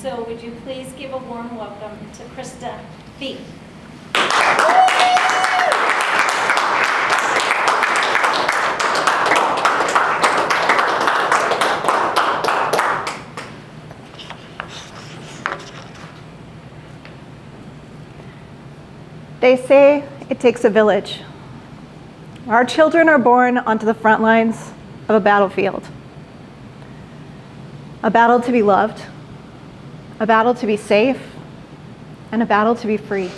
So would you please give a warm welcome to Krista Fee. They say it takes a village. Our children are born onto the front lines of a battlefield. A battle to be loved, a battle to be safe, and a battle to be free.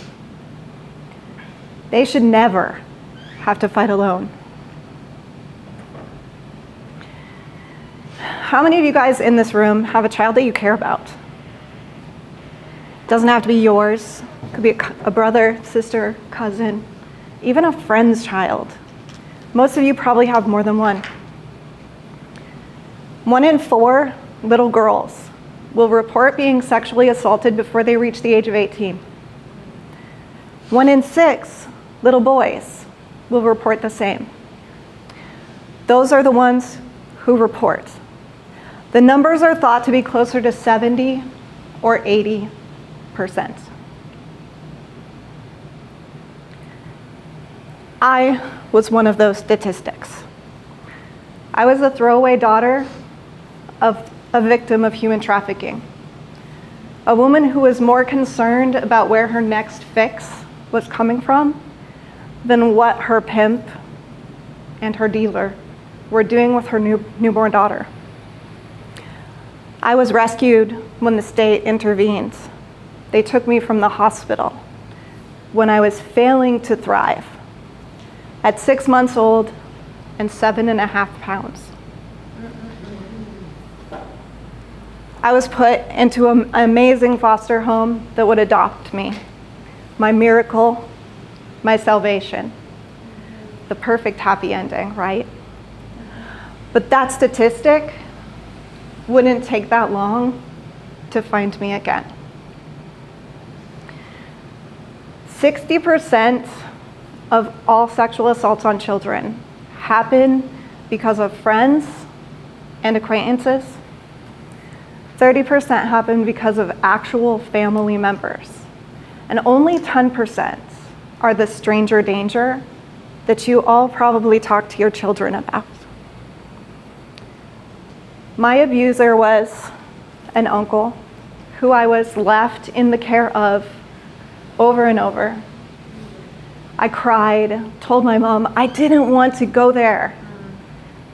They should never have to fight alone. How many of you guys in this room have a child that you care about? Doesn't have to be yours. It could be a brother, sister, cousin, even a friend's child. Most of you probably have more than one. 1 in 4 little girls will report being sexually assaulted before they reach the age of 18. 1 in 6 little boys will report the same. Those are the ones who report. The numbers are thought to be closer to 70 or 80%. I was one of those statistics. I was a throwaway daughter of a victim of human trafficking. A woman who was more concerned about where her next fix was coming from than what her pimp and her dealer were doing with her newborn daughter. I was rescued when the state intervened. They took me from the hospital when I was failing to thrive at 6 months old and 7.5 pounds. I was put into an amazing foster home that would adopt me. My miracle, my salvation. The perfect happy ending, right? But that statistic wouldn't take that long to find me again. 60% of all sexual assaults on children happen because of friends and acquaintances. 30% happen because of actual family members. And only 10% are the stranger danger that you all probably talk to your children about. My abuser was an uncle who I was left in the care of over and over. I cried, told my mom I didn't want to go there.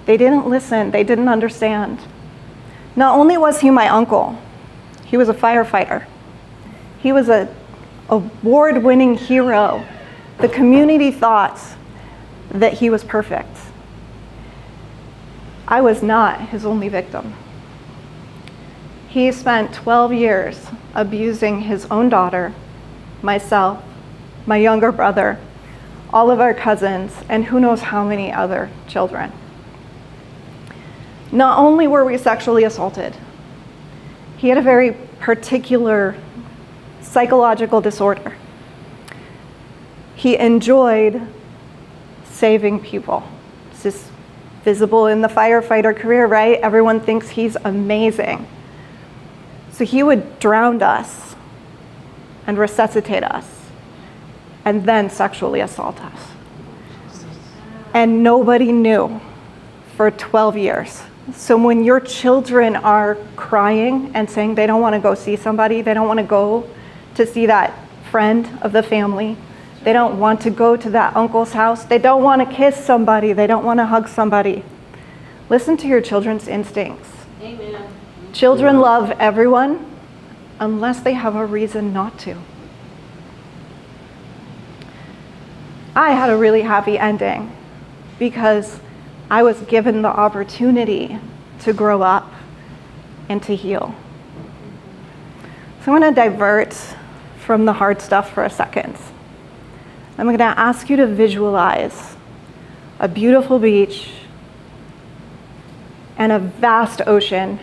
They didn't listen, they didn't understand. Not only was he my uncle, he was a firefighter. He was an award-winning hero. The community thought that he was perfect. I was not his only victim. He spent 12 years abusing his own daughter, myself, my younger brother, all of our cousins, and who knows how many other children. Not only were we sexually assaulted, he had a very particular psychological disorder. He enjoyed saving people. This is visible in the firefighter career, right? Everyone thinks he's amazing. So he would drown us and resuscitate us and then sexually assault us. And nobody knew for 12 years. So when your children are crying and saying they don't want to go see somebody, they don't want to go to see that friend of the family, they don't want to go to that uncle's house, they don't want to kiss somebody, they don't want to hug somebody, listen to your children's instincts. Amen. Children love everyone unless they have a reason not to. I had a really happy ending because I was given the opportunity to grow up and to heal. So I'm going to divert from the hard stuff for a second. I'm going to ask you to visualize a beautiful beach and a vast ocean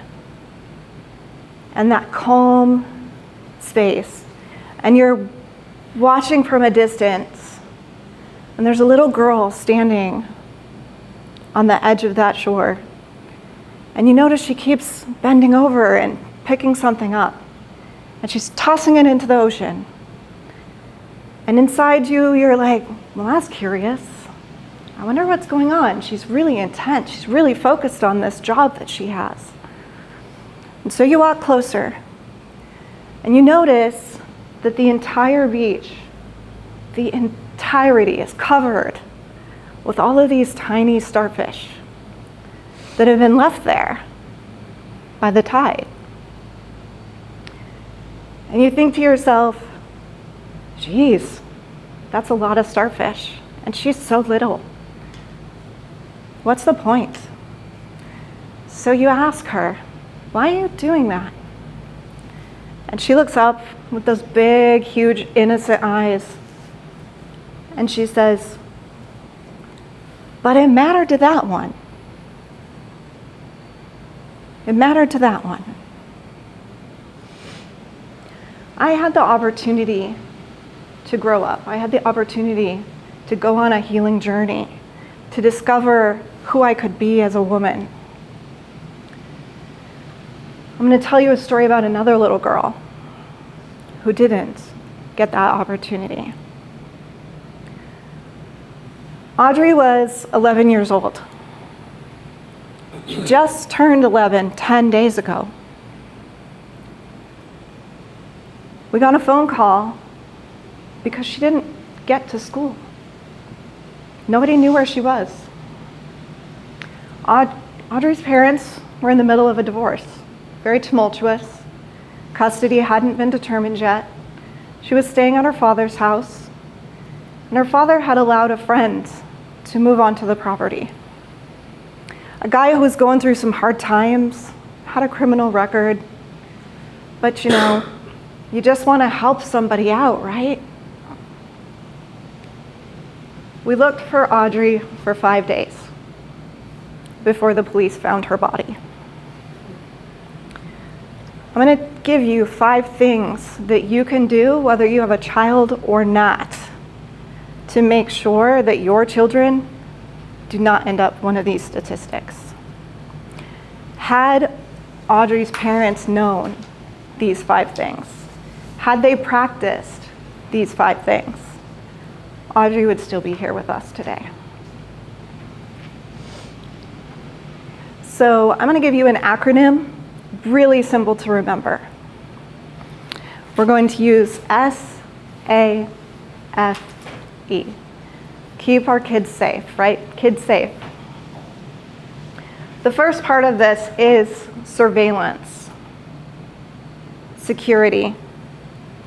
and that calm space. And you're watching from a distance, and there's a little girl standing on the edge of that shore. And you notice she keeps bending over and picking something up. and she's tossing it into the ocean. And inside you, you're like, well, that's curious. I wonder what's going on. She's really intense. She's really focused on this job that she has. And so you walk closer, and you notice that the entire beach, the entirety is covered with all of these tiny starfish that have been left there by the tide. And you think to yourself, geez, that's a lot of starfish, and she's so little. What's the point? So you ask her, why are you doing that? And she looks up with those big, huge, innocent eyes, and she says, but it mattered to that one. It mattered to that one. I had the opportunity to grow up. I had the opportunity to go on a healing journey, to discover who I could be as a woman. I'm going to tell you a story about another little girl who didn't get that opportunity. Audrey was 11 years old. She just turned 11 10 days ago. We got a phone call because she didn't get to school. Nobody knew where she was. Audrey's parents were in the middle of a divorce, very tumultuous. Custody hadn't been determined yet. She was staying at her father's house, and her father had allowed a friend to move onto the property. A guy who was going through some hard times, had a criminal record, but you just want to help somebody out, right? We looked for Audrey for 5 days before the police found her body. I'm going to give you 5 things that you can do, whether you have a child or not, to make sure that your children do not end up one of these statistics. Had Audrey's parents known these 5 things, had they practiced these 5 things, Audrey would still be here with us today. So I'm going to give you an acronym, really simple to remember. We're going to use S.A.F.E. Keep our kids safe, right? Kids safe. The first part of this is surveillance, security,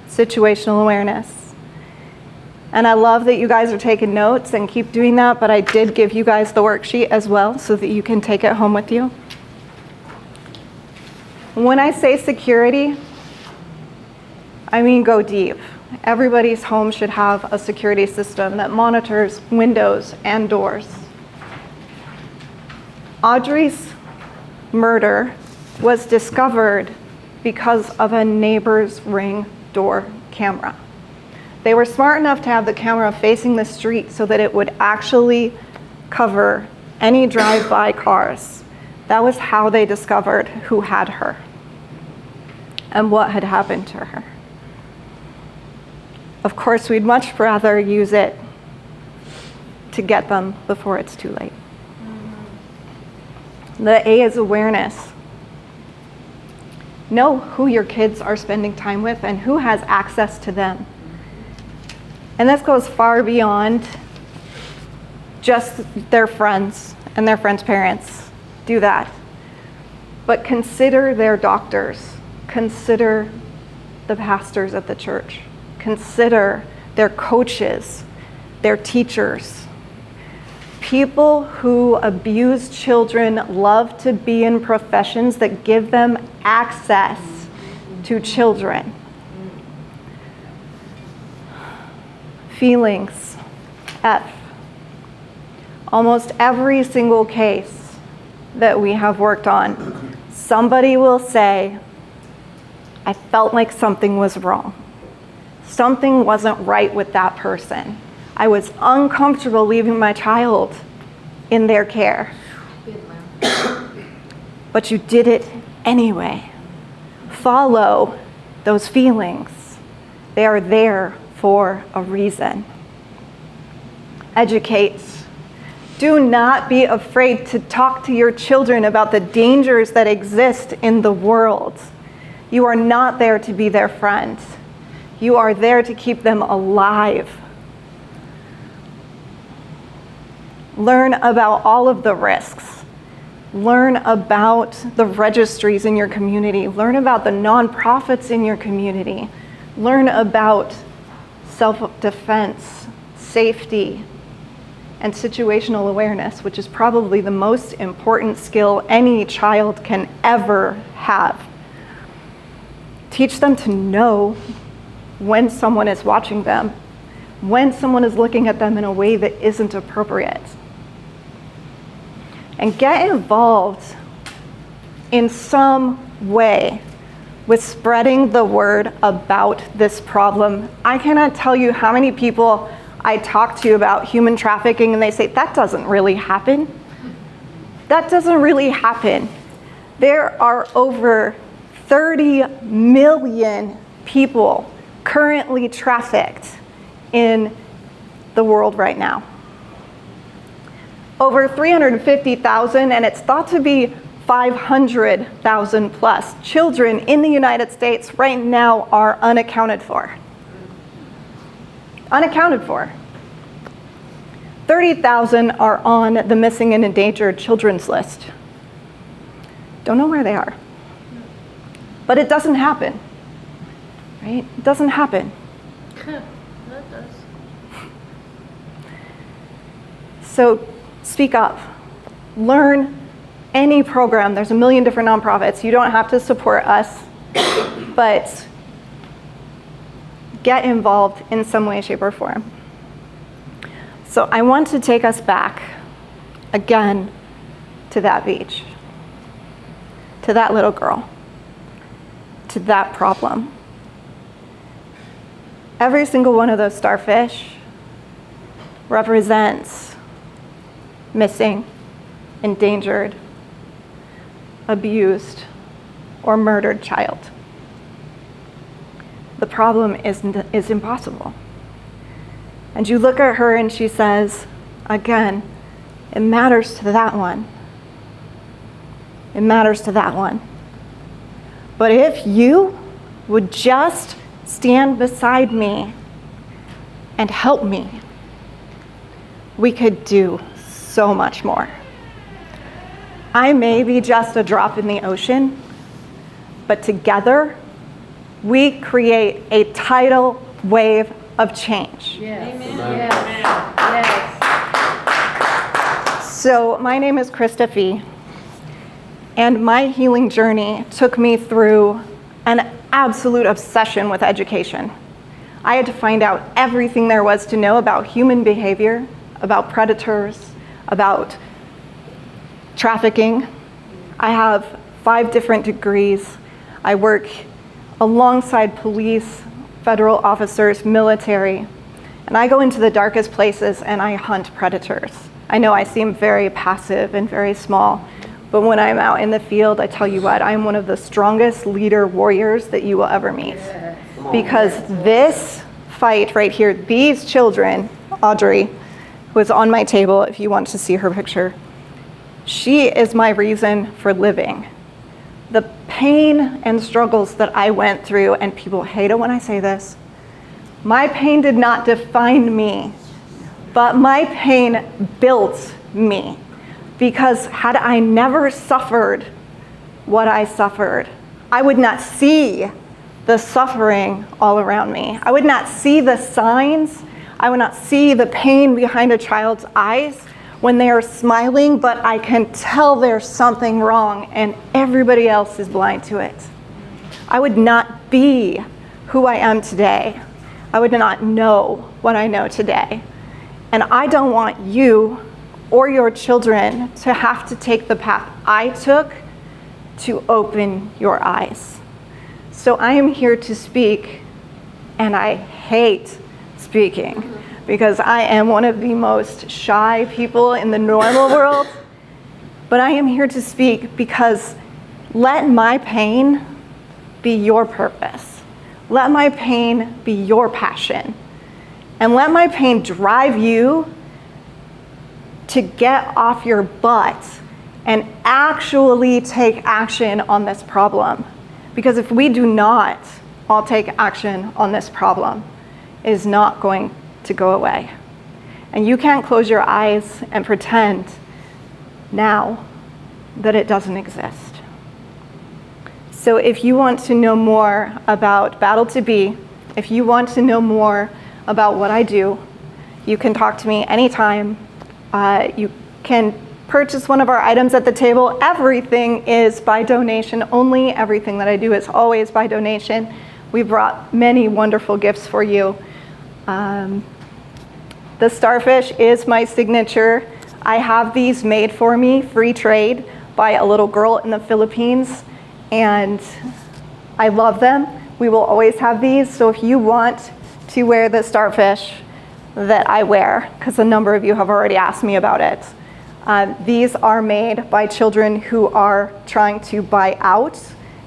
situational awareness. And I love that you guys are taking notes and keep doing that, but I did give you guys the worksheet as well so that you can take it home with you. When I say security, I mean go deep. Everybody's home should have a security system that monitors windows and doors. Audrey's murder was discovered because of a neighbor's Ring door camera. They were smart enough to have the camera facing the street so that it would actually cover any drive-by cars. That was how they discovered who had her and what had happened to her. Of course, we'd much rather use it to get them before it's too late. The A is awareness. Know who your kids are spending time with and who has access to them. And this goes far beyond just their friends and their friends' parents. Do that. But consider their doctors. Consider the pastors at the church. Consider their coaches, their teachers. People who abuse children love to be in professions that give them access to children. Feelings, F. Almost every single case that we have worked on, somebody will say, I felt like something was wrong. Something wasn't right with that person. I was uncomfortable leaving my child in their care. But you did it anyway. Follow those feelings. They are there for a reason. Educate. Do not be afraid to talk to your children about the dangers that exist in the world. You are not there to be their friend. You are there to keep them alive. Learn about all of the risks. Learn about the registries in your community. Learn about the nonprofits in your community. Learn about self-defense, safety, and situational awareness, which is probably the most important skill any child can ever have. Teach them to know when someone is watching them, when someone is looking at them in a way that isn't appropriate. And get involved in some way with spreading the word about this problem. I cannot tell you how many people I talk to about human trafficking and they say, that doesn't really happen. That doesn't really happen. There are over 30 million people currently trafficked in the world right now. Over 350,000, and it's thought to be 500,000 plus children in the United States right now are unaccounted for. Unaccounted for. 30,000 are on the missing and endangered children's list. Don't know where they are. But it doesn't happen, right? It doesn't happen. That does. So speak up. Learn any program. There's a million different nonprofits. You don't have to support us, but get involved in some way, shape, or form. So I want to take us back again to that beach, to that little girl, to that problem. Every single one of those starfish represents missing, endangered, abused, or murdered child. The problem is impossible. And you look at her and she says, again, it matters to that one. It matters to that one. But if you would just stand beside me and help me, we could do so much more. I may be just a drop in the ocean, but together we create a tidal wave of change. Yes. Amen. Yes. Yes. So my name is Krista Fee, and my healing journey took me through an absolute obsession with education. I had to find out everything there was to know about human behavior, about predators, about trafficking. I have 5 different degrees. I work alongside police, federal officers, military, and I go into the darkest places and I hunt predators. I know I seem very passive and very small, but when I'm out in the field, I tell you what, I'm one of the strongest leader warriors that you will ever meet. Because this fight right here, these children, Audrey, who is on my table if you want to see her picture, she is my reason for living. The pain and struggles that I went through, and people hate it when I say this, my pain did not define me, but my pain built me. Because had I never suffered what I suffered, I would not see the suffering all around me. I would not see the signs. I would not see the pain behind a child's eyes when they are smiling, but I can tell there's something wrong and everybody else is blind to it. I would not be who I am today. I would not know what I know today. And I don't want you or your children to have to take the path I took to open your eyes. So I am here to speak, and I hate speaking because I am one of the most shy people in the normal world. But I am here to speak because let my pain be your purpose. Let my pain be your passion. And let my pain drive you to get off your butt and actually take action on this problem. Because if we do not all take action on this problem, it is not going to go away. And you can't close your eyes and pretend now that it doesn't exist. So if you want to know more about Battle to Be, if you want to know more about what I do, you can talk to me anytime. You can purchase one of our items at the table. Everything is by donation only. Everything that I do is always by donation. We brought many wonderful gifts for you. The starfish is my signature. I have these made for me, free trade, by a little girl in the Philippines, and I love them. We will always have these, so if you want to wear the starfish that I wear, because a number of you have already asked me about it, these are made by children who are trying to buy out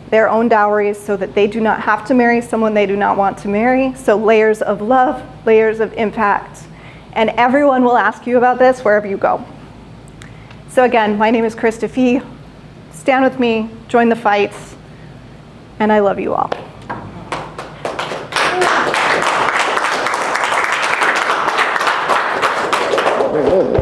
their own dowries so that they do not have to marry someone they do not want to marry. So layers of love, layers of impact. And everyone will ask you about this wherever you go. So again, my name is Krista Fee. Stand with me, join the fights, and I love you all. Whoa.